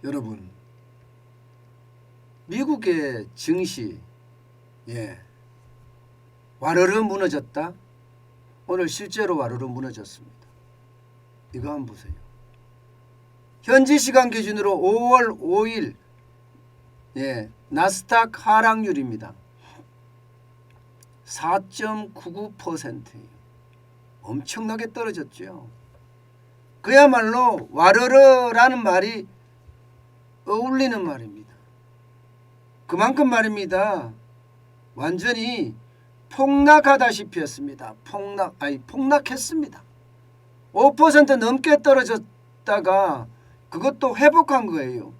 여러분, 미국의 증시 와르르 무너졌다. 오늘 실제로 와르르 무너졌습니다. 이거 한번 보세요. 현지 시간 기준으로 5월 5일 나스닥 하락률입니다. 4.99%예요. 엄청나게 떨어졌죠. 그야말로 와르르라는 말이 어울리는 말입니다. 그만큼 말입니다. 완전히 폭락하다시피 했습니다. 폭락했습니다. 5% 넘게 떨어졌다가 그것도 회복한 거예요.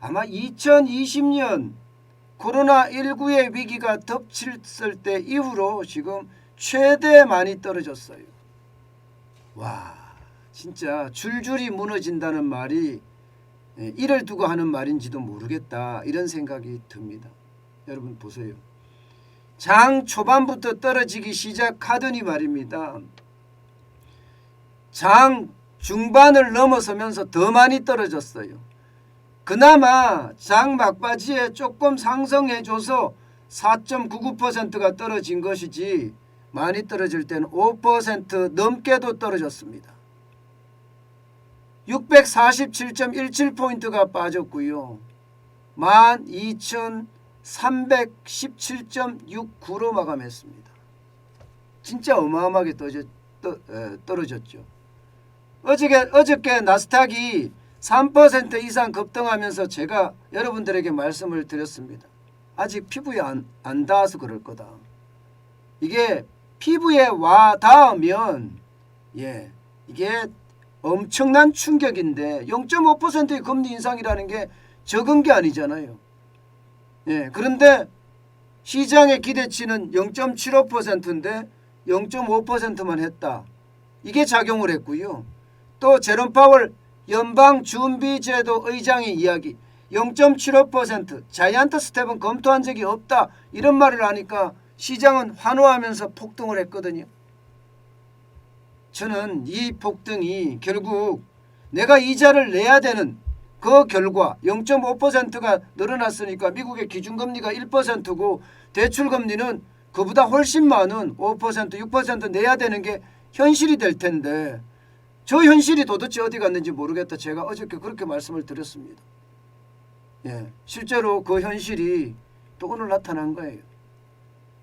아마 2020년 코로나19의 위기가 덮쳤을 때 이후로 지금 최대 많이 떨어졌어요. 와, 진짜 줄줄이 무너진다는 말이 이를 두고 하는 말인지도 모르겠다, 이런 생각이 듭니다. 여러분 보세요. 장 초반부터 떨어지기 시작하더니 말입니다. 장 중반을 넘어서면서 더 많이 떨어졌어요. 그나마 장 막바지에 조금 상승해줘서 4.99%가 떨어진 것이지, 많이 떨어질 때는 5% 넘게도 떨어졌습니다. 647.17포인트가 빠졌고요. 12,317.69로 마감했습니다. 진짜 어마어마하게 떨어졌죠. 어저께 나스닥이 3% 이상 급등하면서 제가 여러분들에게 말씀을 드렸습니다. 아직 피부에 안 닿아서 그럴 거다. 이게 피부에 와 닿으면 이게 엄청난 충격인데, 0.5%의 금리 인상이라는 게 적은 게 아니잖아요. 그런데 시장의 기대치는 0.75%인데 0.5%만 했다. 이게 작용을 했고요. 또 제롬 파월 연방준비제도 의장의 이야기, 0.75% 자이언트 스텝은 검토한 적이 없다, 이런 말을 하니까 시장은 환호하면서 폭등을 했거든요. 저는 이 폭등이 결국 내가 이자를 내야 되는 그 결과, 0.5%가 늘어났으니까 미국의 기준금리가 1%고 대출금리는 그보다 훨씬 많은 5%, 6% 내야 되는 게 현실이 될 텐데, 저 현실이 도대체 어디 갔는지 모르겠다, 제가 어저께 그렇게 말씀을 드렸습니다. 실제로 그 현실이 또 오늘 나타난 거예요.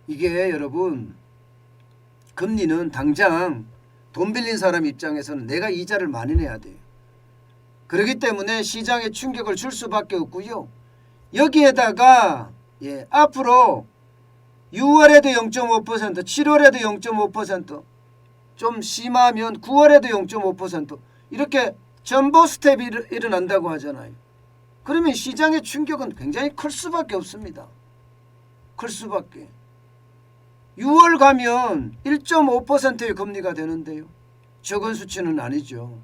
이게 여러분, 금리는 당장 돈 빌린 사람 입장에서는 내가 이자를 많이 내야 돼요. 그렇기 때문에 시장에 충격을 줄 수밖에 없고요. 여기에다가 앞으로 6월에도 0.5%, 7월에도 0.5%, 좀 심하면 9월에도 0.5%, 이렇게 전보 스텝이 일어난다고 하잖아요. 그러면 시장의 충격은 굉장히 클 수밖에 없습니다. 클 수밖에. 6월 가면 1.5%의 금리가 되는데요. 적은 수치는 아니죠.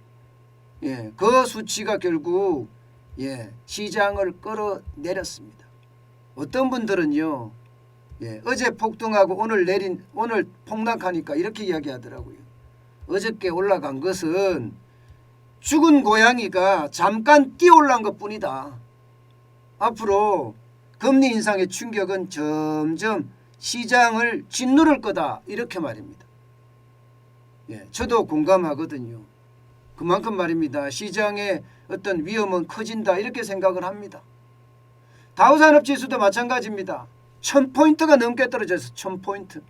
그 수치가 결국 시장을 끌어내렸습니다. 어떤 분들은요, 어제 폭등하고 오늘 폭락하니까 이렇게 이야기하더라고요. 어저께 올라간 것은 죽은 고양이가 잠깐 뛰어올란 것뿐이다. 앞으로 금리 인상의 충격은 점점 시장을 짓누를 거다, 이렇게 말입니다. 저도 공감하거든요. 그만큼 말입니다. 시장의 어떤 위험은 커진다, 이렇게 생각을 합니다. 다우산업지수도 마찬가지입니다. 1000포인트가 넘게 떨어져서 1000포인트.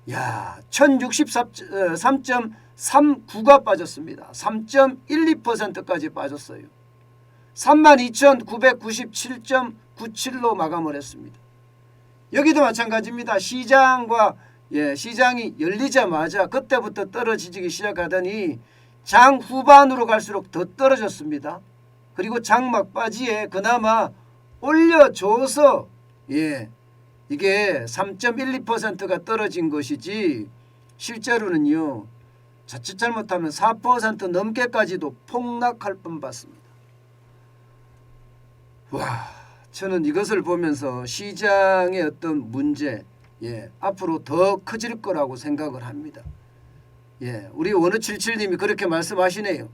1063.39가 빠졌습니다. 3.12%까지 빠졌어요. 32,997.97로 마감을 했습니다. 여기도 마찬가지입니다. 시장이 열리자마자 그때부터 떨어지기 시작하더니 장 후반으로 갈수록 더 떨어졌습니다. 그리고 장 막바지에 그나마 올려줘서 이게 3.12%가 떨어진 것이지, 실제로는요, 자칫 잘못하면 4% 넘게까지도 폭락할 뻔 봤습니다. 저는 이것을 보면서 시장의 어떤 문제, 앞으로 더 커질 거라고 생각을 합니다. 우리 원우77님이 그렇게 말씀하시네요.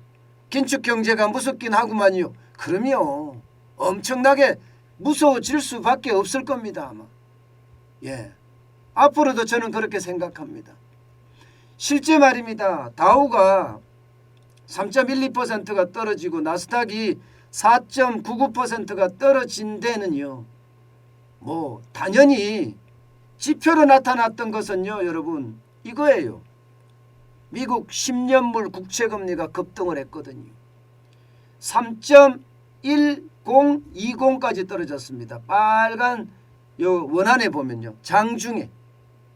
긴축 경제가 무섭긴 하구만요. 그럼요. 엄청나게 무서워질 수밖에 없을 겁니다. 아마. 예. 앞으로도 저는 그렇게 생각합니다. 실제 말입니다. 다우가 3.12%가 떨어지고 나스닥이 4.99%가 떨어진 데는요. 뭐 당연히 지표로 나타났던 것은요. 여러분 이거예요. 미국 10년물 국채금리가 급등을 했거든요. 3.1020까지 떨어졌습니다. 빨간 요 원안에 보면요. 장중에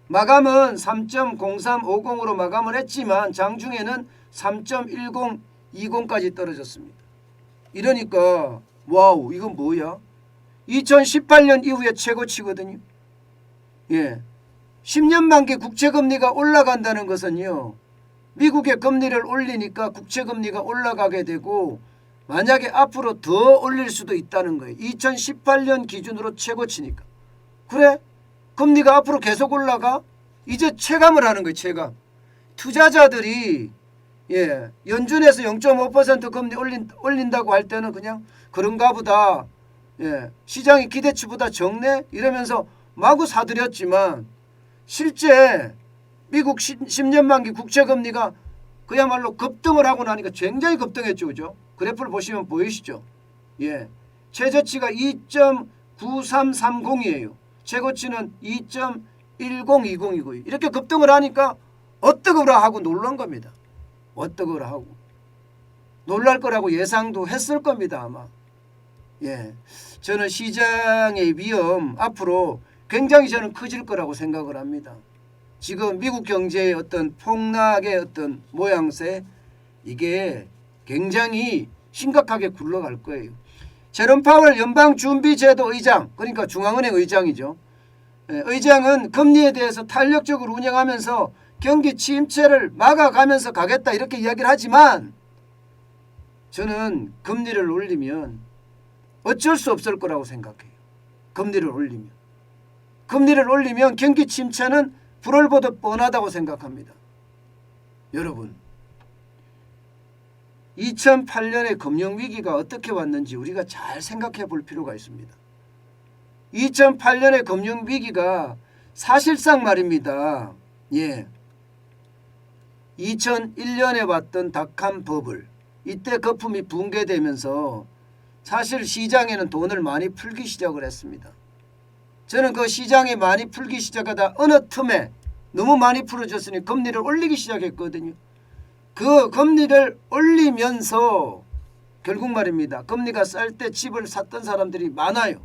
마감은 3.0350으로 마감을 했지만 장중에는 3.1020까지 떨어졌습니다. 이러니까 와우 이건 뭐야? 2018년 이후에 최고치거든요. 예, 10년 만기 국채금리가 올라간다는 것은요. 미국의 금리를 올리니까 국채금리가 올라가게 되고 만약에 앞으로 더 올릴 수도 있다는 거예요. 2018년 기준으로 최고치니까. 그래? 금리가 앞으로 계속 올라가? 이제 체감을 하는 거예요. 체감. 투자자들이 예, 연준에서 0.5% 금리 올린다고 할 때는 그냥 그런가 보다. 예, 시장이 기대치보다 적네? 이러면서 마구 사들였지만 실제 미국 10년 만기 국채금리가 그야말로 급등을 하고 나니까 굉장히 급등했죠. 그죠? 그래프를 보시면 보이시죠? 예, 최저치가 2.9330이에요. 최고치는 2.1020이고요. 이렇게 급등을 하니까 어떡하라 하고 놀란 겁니다. 어떡하라 하고. 놀랄 거라고 예상도 했을 겁니다. 아마. 예, 저는 시장의 위험 앞으로 굉장히 저는 커질 거라고 생각을 합니다. 지금 미국 경제의 어떤 폭락의 어떤 모양새 이게 굉장히 심각하게 굴러갈 거예요. 제롬 파월 연방준비제도 의장 그러니까 중앙은행 의장이죠. 의장은 금리에 대해서 탄력적으로 운영하면서 경기 침체를 막아가면서 가겠다 이렇게 이야기를 하지만 저는 금리를 올리면 어쩔 수 없을 거라고 생각해요. 금리를 올리면 경기 침체는 불을 보듯 뻔하다고 생각합니다. 여러분 2008년의 금융위기가 어떻게 왔는지 우리가 잘 생각해 볼 필요가 있습니다. 2008년의 금융위기가 사실상 말입니다. 예, 2001년에 왔던 닷컴 버블 이때 거품이 붕괴되면서 사실 시장에는 돈을 많이 풀기 시작을 했습니다. 저는 그 시장에 많이 풀기 시작하다 어느 틈에 너무 많이 풀어졌으니 금리를 올리기 시작했거든요. 그 금리를 올리면서 결국 말입니다. 금리가 쌀 때 집을 샀던 사람들이 많아요.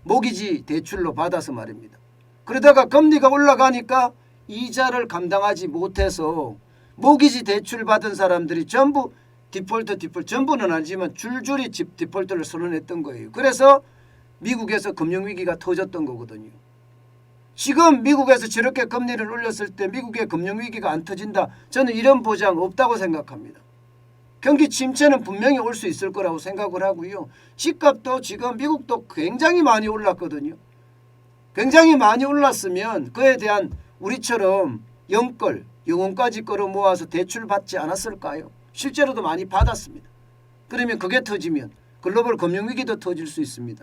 모기지 대출로 받아서 말입니다. 그러다가 금리가 올라가니까 이자를 감당하지 못해서 모기지 대출 받은 사람들이 전부 디폴트 전부는 아니지만 줄줄이 집 디폴트를 선언했던 거예요. 그래서 미국에서 금융위기가 터졌던 거거든요. 지금 미국에서 저렇게 금리를 올렸을 때 미국의 금융위기가 안 터진다. 저는 이런 보장 없다고 생각합니다. 경기 침체는 분명히 올 수 있을 거라고 생각을 하고요. 집값도 지금 미국도 굉장히 많이 올랐거든요. 굉장히 많이 올랐으면 그에 대한 우리처럼 영혼까지 끌어모아서 대출 받지 않았을까요? 실제로도 많이 받았습니다. 그러면 그게 터지면 글로벌 금융위기도 터질 수 있습니다.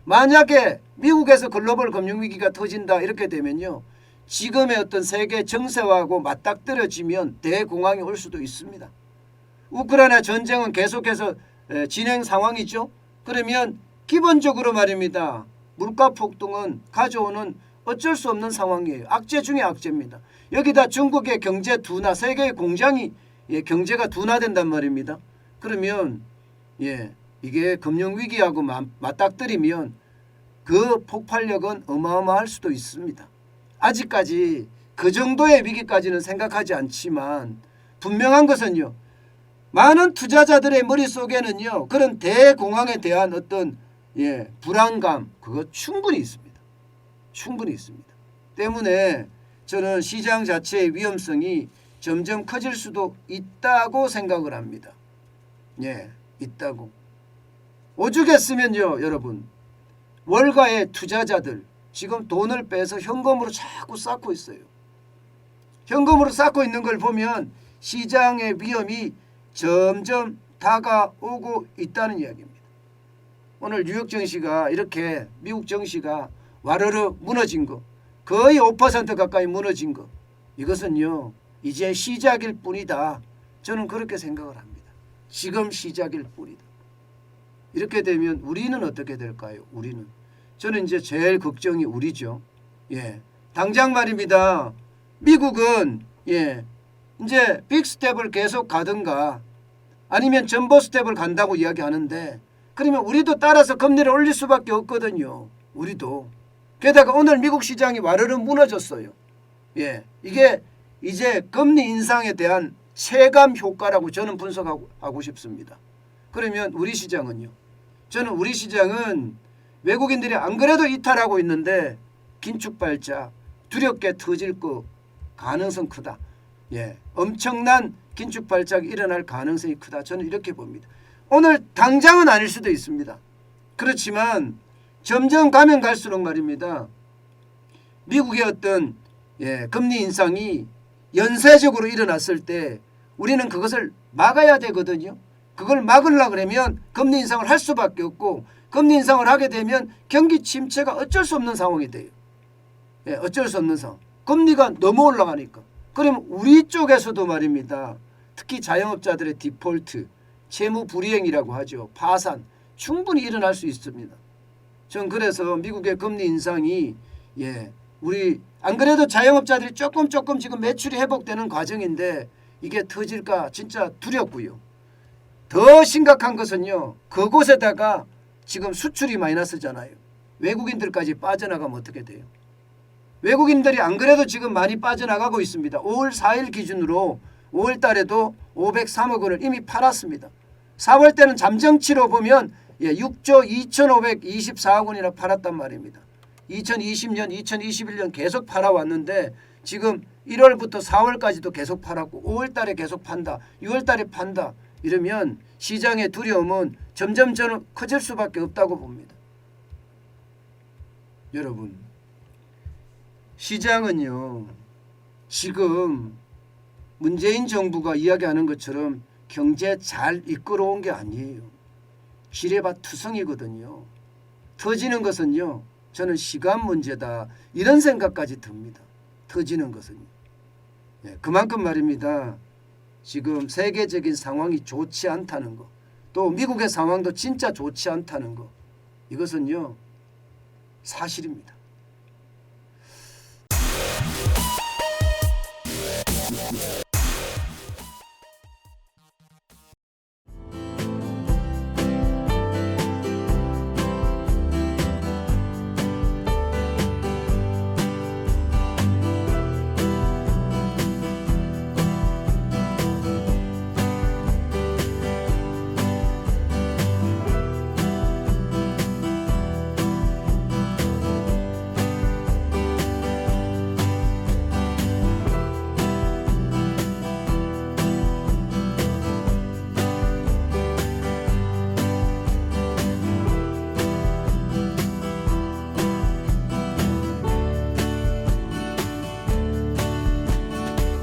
만약에 미국에서 글로벌 금융위기가 터진다 이렇게 되면요. 지금의 어떤 세계 정세하고 맞닥뜨려지면 대공황이 올 수도 있습니다. 우크라이나 전쟁은 계속해서 진행 상황이죠. 그러면 기본적으로 말입니다. 물가 폭등은 가져오는 어쩔 수 없는 상황이에요. 악재 중에 악재입니다. 여기다 중국의 경제 둔화, 세계의 공장이 경제가 둔화된단 말입니다. 그러면 이게 금융위기하고 맞닥뜨리면 그 폭발력은 어마어마할 수도 있습니다. 아직까지 그 정도의 위기까지는 생각하지 않지만 분명한 것은요. 많은 투자자들의 머릿속에는요. 그런 대공황에 대한 어떤 불안감 그거 충분히 있습니다. 충분히 있습니다. 때문에 저는 시장 자체의 위험성이 점점 커질 수도 있다고 생각을 합니다. 있다고. 오죽했으면요. 여러분. 월가의 투자자들 지금 돈을 빼서 현금으로 자꾸 쌓고 있어요. 현금으로 쌓고 있는 걸 보면 시장의 위험이 점점 다가오고 있다는 이야기입니다. 오늘 뉴욕 증시가 이렇게 미국 증시가 와르르 무너진 거, 거의 5% 가까이 무너진 거, 이것은요 이제 시작일 뿐이다. 저는 그렇게 생각을 합니다. 지금 시작일 뿐이다. 이렇게 되면 우리는 어떻게 될까요? 우리는 저는 이제 제일 걱정이 우리죠. 예, 당장 말입니다. 미국은 이제 빅 스텝을 계속 가든가 아니면 전보 스텝을 간다고 이야기하는데, 그러면 우리도 따라서 금리를 올릴 수밖에 없거든요. 우리도. 게다가 오늘 미국 시장이 와르르 무너졌어요. 이게 이제 금리 인상에 대한 체감 효과라고 저는 분석하고 싶습니다. 그러면 우리 시장은요. 저는 우리 시장은 외국인들이 안 그래도 이탈하고 있는데 긴축발작 두렵게 터질 거 가능성 크다. 엄청난 긴축발작이 일어날 가능성이 크다. 저는 이렇게 봅니다. 오늘 당장은 아닐 수도 있습니다. 그렇지만 점점 가면 갈수록 말입니다. 미국의 어떤 금리 인상이 연쇄적으로 일어났을 때 우리는 그것을 막아야 되거든요. 그걸 막으려고 그러면 금리 인상을 할 수밖에 없고, 금리 인상을 하게 되면 경기 침체가 어쩔 수 없는 상황이 돼요. 어쩔 수 없는 상황. 금리가 너무 올라가니까. 그러면 우리 쪽에서도 말입니다. 특히 자영업자들의 디폴트, 채무 불이행이라고 하죠. 파산 충분히 일어날 수 있습니다. 전 그래서 미국의 금리 인상이 우리 안 그래도 자영업자들이 조금 지금 매출이 회복되는 과정인데 이게 터질까 진짜 두렵고요. 더 심각한 것은요. 그곳에다가 지금 수출이 마이너스잖아요. 외국인들까지 빠져나가면 어떻게 돼요? 외국인들이 안 그래도 지금 많이 빠져나가고 있습니다. 5월 4일 기준으로 5월 달에도 503억 원을 이미 팔았습니다. 4월 때는 잠정치로 보면 6조 2,524억 원이나 팔았단 말입니다. 2020년, 2021년 계속 팔아왔는데 지금 1월부터 4월까지도 계속 팔았고 5월 달에 계속 판다. 6월 달에 판다. 이러면 시장의 두려움은 점점 저는 커질 수밖에 없다고 봅니다. 여러분, 시장은요 지금 문재인 정부가 이야기하는 것처럼 경제 잘 이끌어온 게 아니에요. 지뢰밭 투성이거든요. 터지는 것은요 저는 시간 문제다 이런 생각까지 듭니다. 터지는 것은요. 그만큼 말입니다. 지금 세계적인 상황이 좋지 않다는 거, 또 미국의 상황도 진짜 좋지 않다는 거, 이것은요 사실입니다.